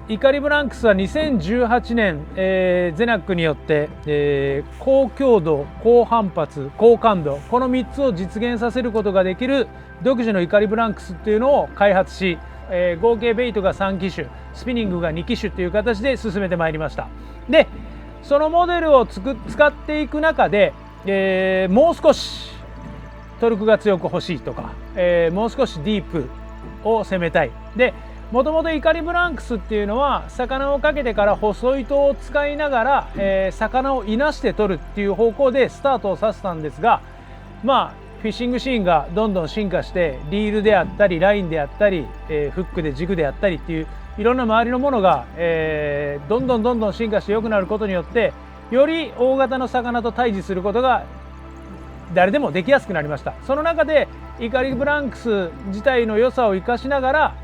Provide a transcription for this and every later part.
イカリブランクスは2018年、ゼナックによって、高強度、高反発、高感度、この3つを実現させることができる独自のイカリブランクスっていうのを開発し、合計ベイトが3機種、スピニングが2機種という形で進めてまいりました。でそのモデルを使っていく中で、もう少しトルクが強く欲しいとか、もう少しディープを攻めたい。でもともとイカリブランクスっていうのは魚をかけてから細い糸を使いながら、魚をいなして取るっていう方向でスタートをさせたんですが、フィッシングシーンがどんどん進化してリールであったりラインであったり、フックでジグであったりっていういろんな周りのものが、どんどん進化して良くなることによってより大型の魚と対峙することが誰でもできやすくなりました。その中でイカリブランクス自体の良さを生かしながら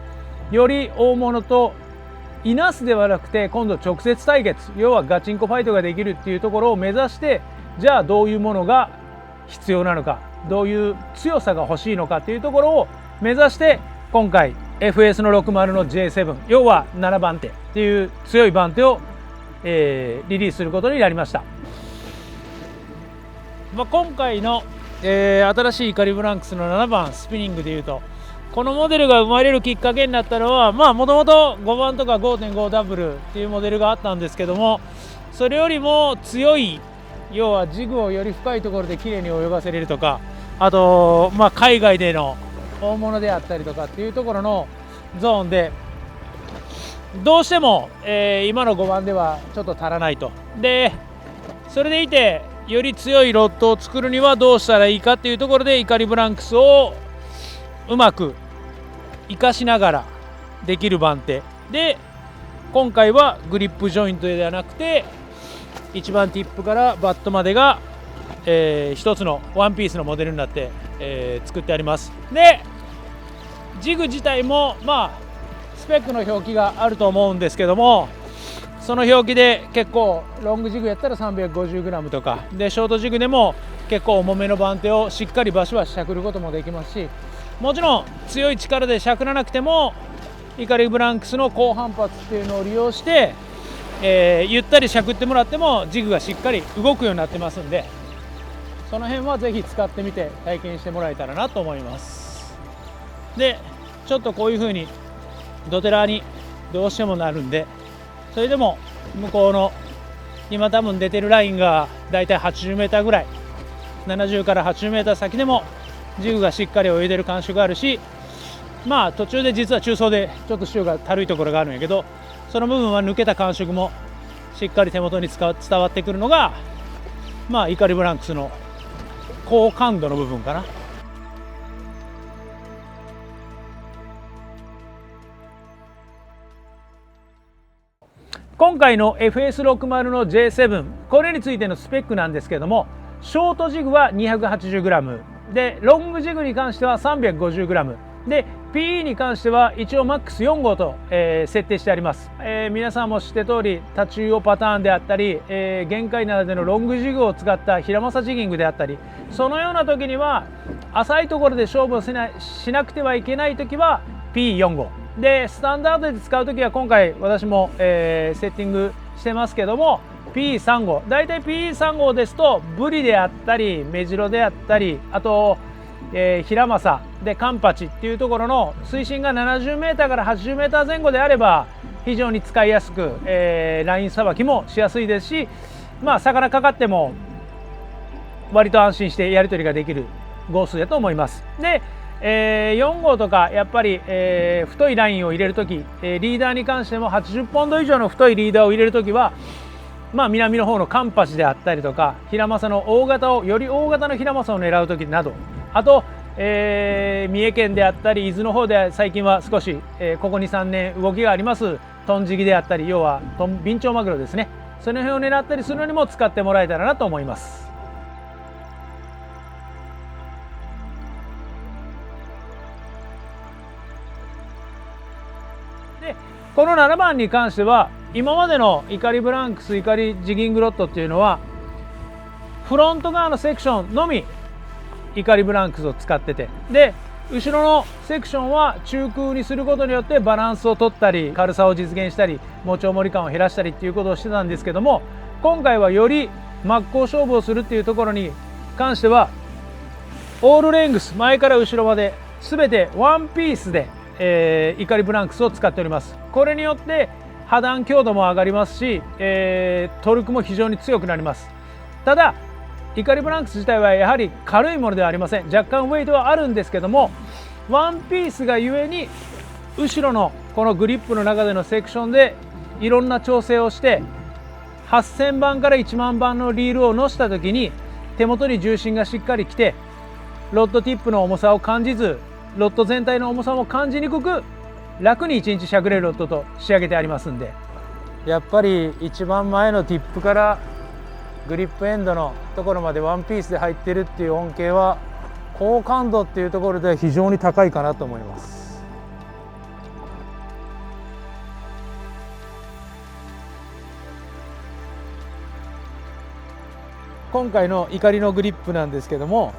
より大物といなすではなくて今度直接対決、要はガチンコファイトができるっていうところを目指して、じゃあどういうものが必要なのか、どういう強さが欲しいのかっていうところを目指して今回 FS の60の J7、 要は7番手っていう強い番手を、リリースすることになりました。今回の、新しいイカリブランクスの7番スピニングでいうと、このモデルが生まれるきっかけになったのはもともと5番とか 5.5W っていうモデルがあったんですけども、それよりも強い、要はジグをより深いところできれいに泳がせれるとか、あと、海外での大物であったりとかっていうところのゾーンでどうしても、今の5番ではちょっと足らないと。でそれでいてより強いロッドを作るにはどうしたらいいかっていうところでイカリブランクスをうまく生かしながらできる番手で、今回はグリップジョイントではなくて一番ティップからバットまでが、一つのワンピースのモデルになって、作ってあります。でジグ自体もスペックの表記があると思うんですけども、その表記で結構ロングジグやったら 350g とかで、ショートジグでも結構重めの番手をしっかりバシバシしゃくることもできますし、もちろん強い力でしゃくらなくてもイカリブランクスの高反発っていうのを利用して、ゆったりしゃくってもらってもジグがしっかり動くようになってますんで、その辺はぜひ使ってみて体験してもらえたらなと思います。でちょっとこういう風にドテラにどうしてもなるんで、それでも向こうの今多分出てるラインがだいたい 80m ぐらい、70から 80m 先でもジグがしっかり泳いでる感触があるし、途中で実は中層でちょっと潮がたるいところがあるんやけど、その部分は抜けた感触もしっかり手元に伝わってくるのが、イカリブランクスの高感度の部分かな。今回の FS60 の J7、 これについてのスペックなんですけども、ショートジグは 280g で、ロングジグに関しては 350g で、 PE に関しては一応マックス4号と、設定してあります。皆さんも知って通りタチウオパターンであったり、限界などでのロングジグを使った平正ジギングであったり、そのような時には浅いところで勝負をしなくてはいけない時は PE4 号で、スタンダードで使う時は今回私も、セッティングしてますけども PE3 号、だいたい PE3 号ですとブリであったりメジロであったり、あと平正でカンパチっていうところの水深が 70m から 80m 前後であれば非常に使いやすく、ラインさばきもしやすいですし、魚かかっても割と安心してやり取りができる号数だと思います。で、4号とかやっぱり、太いラインを入れるとき、リーダーに関しても80ポンド以上の太いリーダーを入れるときは南の方のカンパチであったりとか、平正の大型をより大型の平正を狙うときなど、あと、三重県であったり伊豆の方で最近は少し、ここ 2,3 年動きがありますトンジギであったり、要はビンチョウマグロですね、その辺を狙ったりするのにも使ってもらえたらなと思います。でこの7番に関しては今までのイカリブランクスイカリジギングロッドっていうのはフロント側のセクションのみイカリブランクスを使ってて、で後ろのセクションは中空にすることによってバランスを取ったり軽さを実現したり持ち重り感を減らしたりっていうことをしてたんですけども、今回はより真っ向勝負をするっていうところに関してはオールレングス前から後ろまで全てワンピースで、イカリブランクスを使っております。これによって破断強度も上がりますし、トルクも非常に強くなります。ただイカリブランクス自体はやはり軽いものではありません。若干ウェイトはあるんですけども、ワンピースがゆえに後ろのこのグリップの中でのセクションでいろんな調整をして8000番から1万番のリールを乗せた時に手元に重心がしっかりきてロッドティップの重さを感じずロッド全体の重さも感じにくく楽に1日しゃくれるロッドと仕上げてありますんで、やっぱり一番前のティップからグリップエンドのところまでワンピースで入ってるっていう恩恵は高感度っていうところで非常に高いかなと思います。今回のイカリのグリップなんですけども、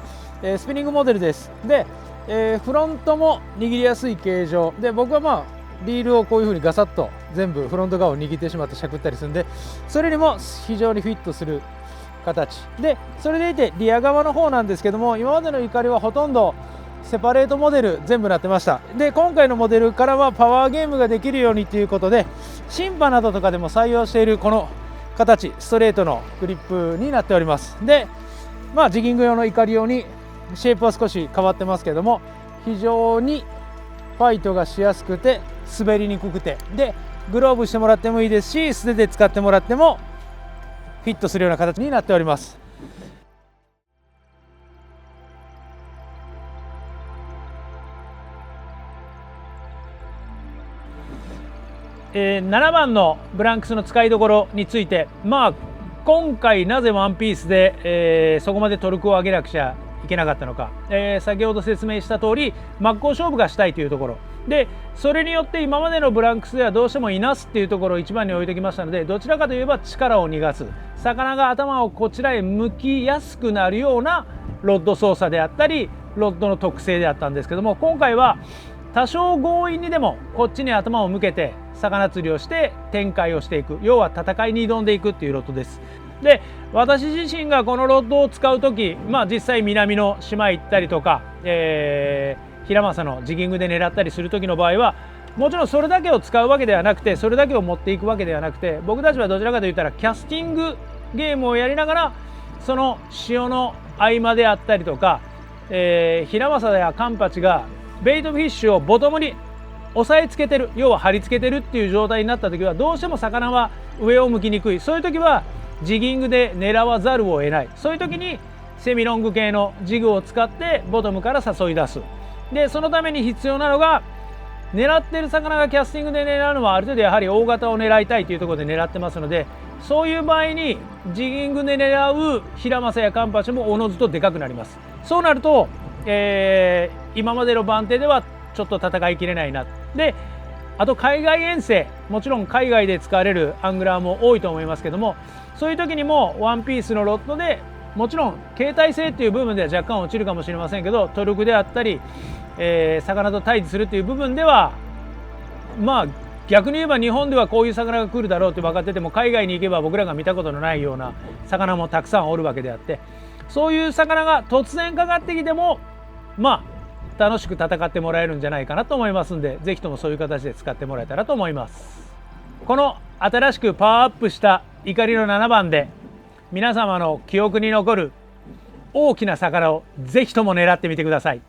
スピニングモデルです。で、フロントも握りやすい形状で、僕はリールをこういうふうにガサッと全部フロント側を握ってしまってしゃくったりするんで、それにも非常にフィットする形で、それでいてリア側の方なんですけども、今までのイカリはほとんどセパレートモデル全部なってました。で今回のモデルからはパワーゲームができるようにということで審判などとかでも採用しているこの形ストレートのグリップになっております。でジギング用のイカリ用にシェイプは少し変わってますけども、非常にファイトがしやすくて滑りにくくて、でグローブしてもらってもいいですし素手で使ってもらってもフィットするような形になっております。7番のブランクスの使いどころについて、今回なぜワンピースで、そこまでトルクを上げなくちゃいけなかったのか、先ほど説明した通り真っ向勝負がしたいというところで、それによって今までのブランクスではどうしてもいなすっていうところを一番に置いてきましたので、どちらかといえば力を逃がす、魚が頭をこちらへ向きやすくなるようなロッド操作であったりロッドの特性であったんですけども、今回は多少強引にでもこっちに頭を向けて魚釣りをして展開をしていく、要は戦いに挑んでいくっていうロッドです。で私自身がこのロッドを使う時、実際南の島行ったりとか、平正のジギングで狙ったりする時の場合はもちろんそれだけを使うわけではなくて、それだけを持っていくわけではなくて、僕たちはどちらかといったらキャスティングゲームをやりながらその潮の合間であったりとか、平正やカンパチがベイトフィッシュをボトムに押さえつけてる、要は貼り付けてるっていう状態になった時はどうしても魚は上を向きにくい。そういう時はジギングで狙わざるを得ない。そういう時にセミロング系のジグを使ってボトムから誘い出す。でそのために必要なのが、狙ってる魚がキャスティングで狙うのはある程度やはり大型を狙いたいというところで狙ってますので、そういう場合にジギングで狙う平正やカンパチもおのずとでかくなります。そうなると、今までの番手ではちょっと戦いきれないな。であと海外遠征、もちろん海外で使われるアングラーも多いと思いますけども、そういう時にもワンピースのロッドでもちろん携帯性っていう部分では若干落ちるかもしれませんけど、トルクであったり、魚と対峙するっていう部分では逆に言えば日本ではこういう魚が来るだろうって分かってても、海外に行けば僕らが見たことのないような魚もたくさんおるわけであって、そういう魚が突然かかってきても楽しく戦ってもらえるんじゃないかなと思いますんで、是非ともそういう形で使ってもらえたらと思います。この新しくパワーアップしたイカリの7番で皆様の記憶に残る大きな魚を是非とも狙ってみてください。